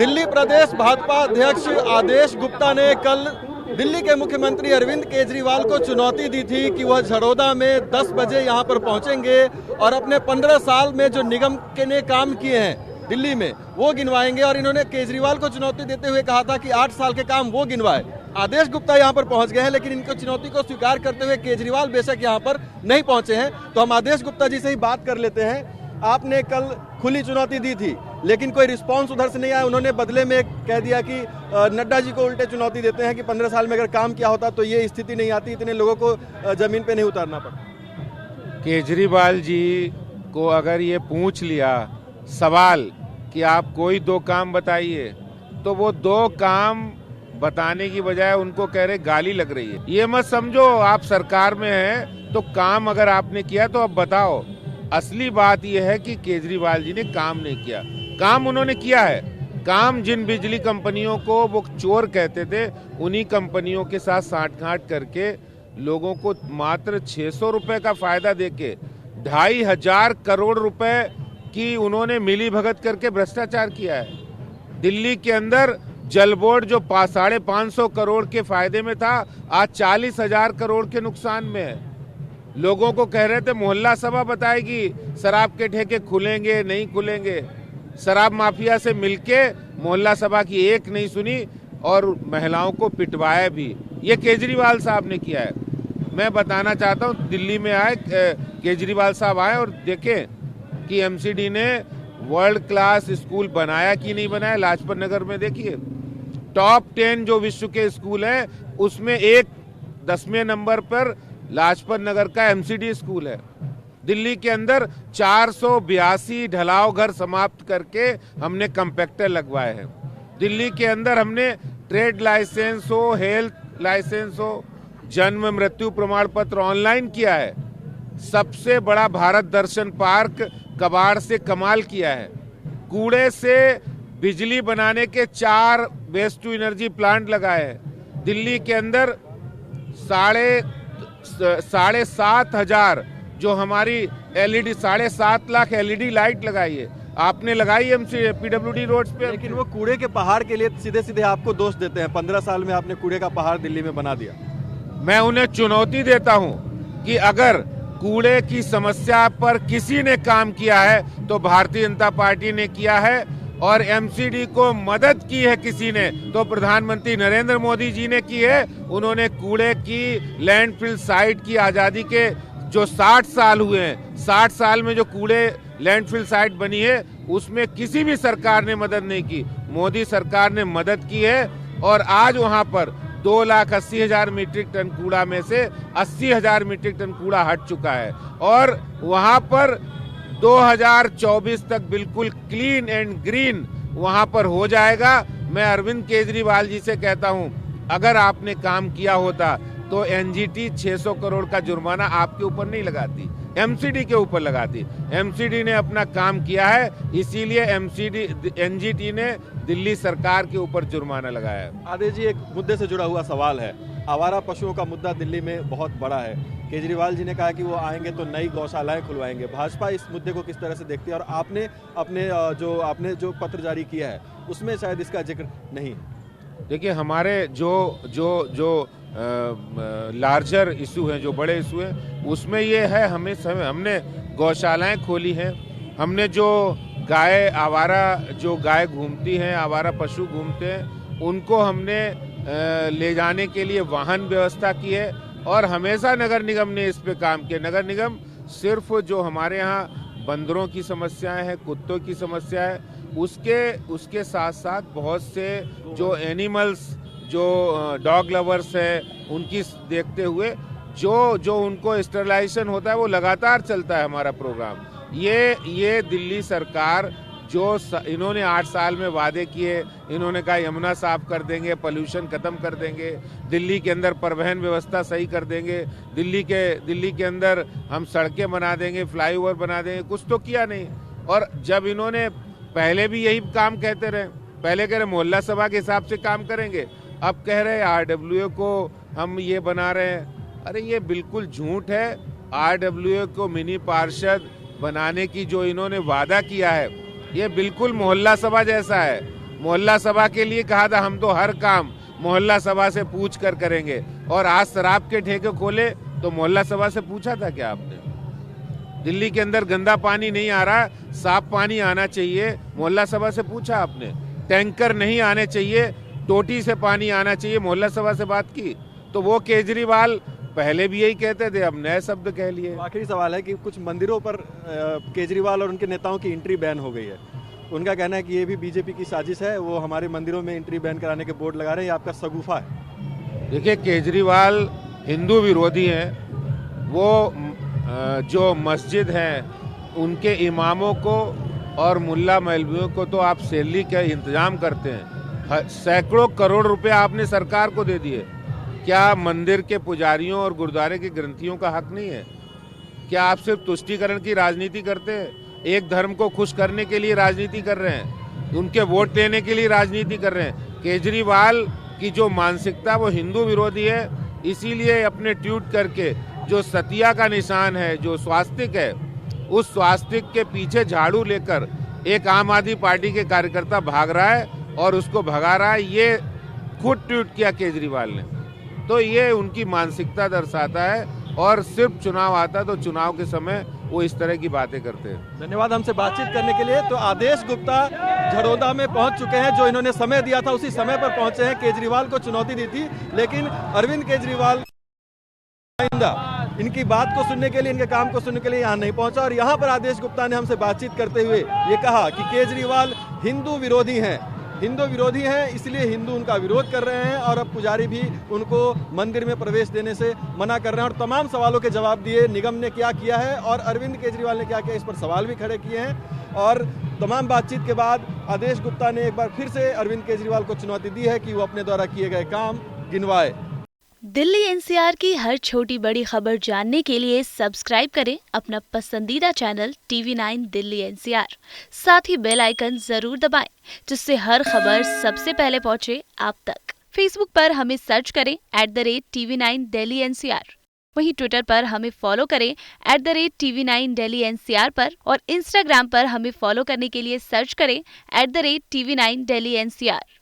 दिल्ली प्रदेश भाजपा अध्यक्ष आदेश गुप्ता ने कल दिल्ली के मुख्यमंत्री अरविंद केजरीवाल को चुनौती दी थी कि वह झरोदा में 10 बजे यहां पर पहुंचेंगे और अपने 15 साल में जो निगम के ने काम किए हैं दिल्ली में वो गिनवाएंगे। और इन्होंने केजरीवाल को चुनौती देते हुए कहा था कि 8 साल के काम वो गिनवाए। आदेश गुप्ता यहां पर पहुंच गए हैं, लेकिन इनको चुनौती को स्वीकार करते हुए केजरीवाल बेशक यहां पर नहीं पहुंचे हैं। तो हम आदेश गुप्ता जी से ही बात कर लेते हैं। आपने कल खुली चुनौती दी थी, लेकिन कोई रिस्पांस उधर से नहीं आया। उन्होंने बदले में कह दिया कि नड्डा जी को उल्टे चुनौती देते हैं कि 15 साल में अगर काम किया होता तो ये स्थिति नहीं आती, इतने लोगों को जमीन पे नहीं उतारना पड़ता। केजरीवाल जी को अगर ये पूछ लिया सवाल कि आप कोई 2 काम बताइए, तो वो 2 काम बताने की बजाय उनको कह रहे गाली लग रही है। ये मत समझो आप सरकार में हैं तो काम अगर आपने किया तो अब बताओ। असली बात यह है कि केजरीवाल जी ने काम नहीं किया। काम उन्होंने किया है। काम जिन बिजली कंपनियों को वो चोर कहते थे, उन्हीं कंपनियों के साथ साठगांठ करके लोगों को मात्र 600 रुपए का फायदा देके 2500 करोड़ रुपए की उन्होंने मिली भगत करके भ्रष्टाचार किया है। दिल्ली के अंदर जल बोर्ड जो 550 करोड़ के फायदे में था, आज 40,000 करोड़ के नुकसान में है। लोगों को कह रहे थे मोहल्ला सभा बताएगी शराब के ठेके खुलेंगे नहीं खुलेंगे। शराब माफिया से मिलके मोहल्ला सभा की एक नहीं सुनी और महिलाओं को पिटवाया भी। ये केजरीवाल साहब ने किया है। मैं बताना चाहता हूँ, दिल्ली में आए केजरीवाल साहब आए और देखें कि एमसीडी ने वर्ल्ड क्लास स्कूल बनाया कि नहीं बनाया। लाजपत नगर में देखिए, टॉप 10 जो विश्व के स्कूल है उसमें 10वें नंबर पर लाजपत नगर का एमसीडी स्कूल है। दिल्ली के अंदर 482 ढलाव घर समाप्त करके हमने कंपैक्टर लगवाए हैं। दिल्ली के अंदर हमने ट्रेड लाइसेंस हो, हेल्थ लाइसेंस हो, जन्म मृत्यु प्रमाण पत्र ऑनलाइन किया है। सबसे बड़ा भारत दर्शन पार्क कबाड़ से कमाल किया है। कूड़े से बिजली बनाने के 4 वेस्ट टू एनर्जी प्लांट लगाए हैं। दिल्ली के अंदर 7,500 जो हमारी एलईडी 7.5 लाख एलईडी लाइट लगाई है। आपने लगाई एमसी पीडब्ल्यूडी रोड्स पे। लेकिन वो कूड़े के पहाड़ के लिए सीधे सीधे आपको दोष देते हैं। 15 साल में आपने कूड़े का पहाड़ दिल्ली में बना दिया। मैं उन्हें चुनौती देता हूं कि अगर कूड़े की समस्या पर किसी ने काम किया है तो भारतीय जनता पार्टी ने किया है, और एमसीडी को मदद की है किसी ने तो प्रधानमंत्री नरेंद्र मोदी जी ने की है। उन्होंने कूड़े की लैंडफिल साइट की आजादी के जो 60 साल हुए हैं, 60 साल में जो कूड़े लैंडफिल साइट बनी है उसमें किसी भी सरकार ने मदद नहीं की। मोदी सरकार ने मदद की है और आज वहां पर 2,80,000 मीट्रिक टन कूड़ा में से 80,000 मीट्रिक टन कूड़ा हट चुका है और वहां पर 2024 तक बिल्कुल क्लीन एंड ग्रीन वहां पर हो जाएगा। मैं अरविंद केजरीवाल जी से कहता हूं, अगर आपने काम किया होता तो एनजीटी 600 करोड़ का जुर्माना आपके ऊपर नहीं लगाती, एमसीडी के ऊपर लगाती। एमसीडी ने अपना काम किया है, इसीलिए एनजीटी ने दिल्ली सरकार के ऊपर जुर्माना लगाया है। आदेश जी, एक मुद्दे से जुड़ा हुआ सवाल है। आवारा पशुओं का मुद्दा दिल्ली में बहुत बड़ा है। केजरीवाल जी ने कहा कि वो आएंगे तो नई गौशालाएं खुलवाएंगे। भाजपा इस मुद्दे को किस तरह से देखती है? और आपने जो पत्र जारी किया है उसमें शायद इसका जिक्र नहीं। देखिए, हमारे जो लार्जर इशू हैं, जो बड़े इशू हैं, उसमें ये है हमने गौशालाएं खोली हैं। हमने जो गाय घूमती हैं, आवारा पशु घूमते हैं, उनको हमने ले जाने के लिए वाहन व्यवस्था की है और हमेशा नगर निगम ने इस पे काम किया। नगर निगम सिर्फ जो हमारे यहाँ बंदरों की समस्याएं हैं, कुत्तों की समस्या है, उसके साथ साथ बहुत से जो एनिमल्स, जो डॉग लवर्स हैं, उनकी देखते हुए जो उनको स्टरलाइजेशन होता है वो लगातार चलता है हमारा प्रोग्राम। ये दिल्ली सरकार जो इन्होंने 8 साल में वादे किए, इन्होंने कहा यमुना साफ कर देंगे, पोल्यूशन खत्म कर देंगे, दिल्ली के अंदर परिवहन व्यवस्था सही कर देंगे, दिल्ली के अंदर हम सड़कें बना देंगे, फ्लाईओवर बना देंगे, कुछ तो किया नहीं। और जब इन्होंने पहले भी यही काम कहते रहे, पहले कह रहे मोहल्ला सभा के हिसाब से काम करेंगे, अब कह रहे आरडब्ल्यूए को हम ये बना रहे हैं। अरे ये बिल्कुल झूठ है। आरडब्ल्यूए को मिनी पार्षद बनाने की जो इन्होंने वादा किया है, ये बिल्कुल मोहल्ला सभा जैसा है। मोहल्ला सभा के लिए कहा था हम तो हर काम मोहल्ला सभा से पूछ कर करेंगे, और आज शराब के ठेके खोले तो मोहल्ला सभा से पूछा था क्या आपने? दिल्ली के अंदर गंदा पानी नहीं आ रहा, साफ पानी आना चाहिए, मोहल्ला सभा से पूछा आपने? टैंकर नहीं आने चाहिए, टोटी से पानी आना चाहिए, मोहल्ला सभा से बात की? तो वो केजरीवाल पहले भी यही कहते थे, अब नए शब्द कह लिए। आखिरी सवाल है कि कुछ मंदिरों पर केजरीवाल और उनके नेताओं की एंट्री बैन हो गई है। उनका कहना है कि ये भी बीजेपी की साजिश है, वो हमारे मंदिरों में एंट्री बैन कराने के बोर्ड लगा रहे हैं, ये आपका सगुफा है। देखिए, केजरीवाल हिंदू विरोधी हैं। वो जो मस्जिद हैं उनके इमामों को और मुल्ला मौलवियों को तो आप सैलरी का इंतजाम करते हैं, सैकड़ों करोड़ रुपए आपने सरकार को दे दिए। क्या मंदिर के पुजारियों और गुरुद्वारे के ग्रंथियों का हक नहीं है? क्या आप सिर्फ तुष्टीकरण की राजनीति करते हैं? एक धर्म को खुश करने के लिए राजनीति कर रहे हैं, उनके वोट लेने के लिए राजनीति कर रहे हैं। केजरीवाल की जो मानसिकता वो हिंदू विरोधी है, इसीलिए अपने ट्वीट करके जो सतिया का निशान है, जो स्वास्तिक है, उस स्वास्तिक के पीछे झाड़ू लेकर एक आम आदमी पार्टी के कार्यकर्ता भाग रहा है और उसको भगा रहा है। ये खुद ट्वीट किया केजरीवाल ने। तो ये उनकी मानसिकता दर्शाता है, और सिर्फ चुनाव आता तो चुनाव के समय वो इस तरह की बातें करते हैं। धन्यवाद हमसे बातचीत करने के लिए। तो आदेश गुप्ता झरोदा में पहुंच चुके हैं, जो इन्होंने समय दिया था उसी समय पर पहुंचे हैं। केजरीवाल को चुनौती दी थी, लेकिन अरविंद केजरीवाल इनकी बात को सुनने के लिए, इनके काम को सुनने के लिए यहाँ नहीं पहुंचा। और यहाँ पर आदेश गुप्ता ने हमसे बातचीत करते हुए ये कहा कि केजरीवाल हिंदू विरोधी हैं, इसलिए हिंदू उनका विरोध कर रहे हैं, और अब पुजारी भी उनको मंदिर में प्रवेश देने से मना कर रहे हैं। और तमाम सवालों के जवाब दिए, निगम ने क्या किया है और अरविंद केजरीवाल ने क्या किया, इस पर सवाल भी खड़े किए हैं। और तमाम बातचीत के बाद आदेश गुप्ता ने एक बार फिर से अरविंद केजरीवाल को चुनौती दी है कि वो अपने द्वारा किए गए काम गिनवाए। दिल्ली एनसीआर की हर छोटी बड़ी खबर जानने के लिए सब्सक्राइब करें अपना पसंदीदा चैनल TV9 दिल्ली एनसीआर। साथ ही बेल आइकन जरूर दबाएं, जिससे हर खबर सबसे पहले पहुंचे आप तक। फेसबुक पर हमें सर्च करें @TV9 दिल्ली एनसीआर। वहीं ट्विटर पर हमें फॉलो करें @TV9 दिल्ली एनसीआर पर, और इंस्टाग्राम पर हमें फॉलो करने के लिए सर्च करें @TV9 दिल्ली एनसीआर।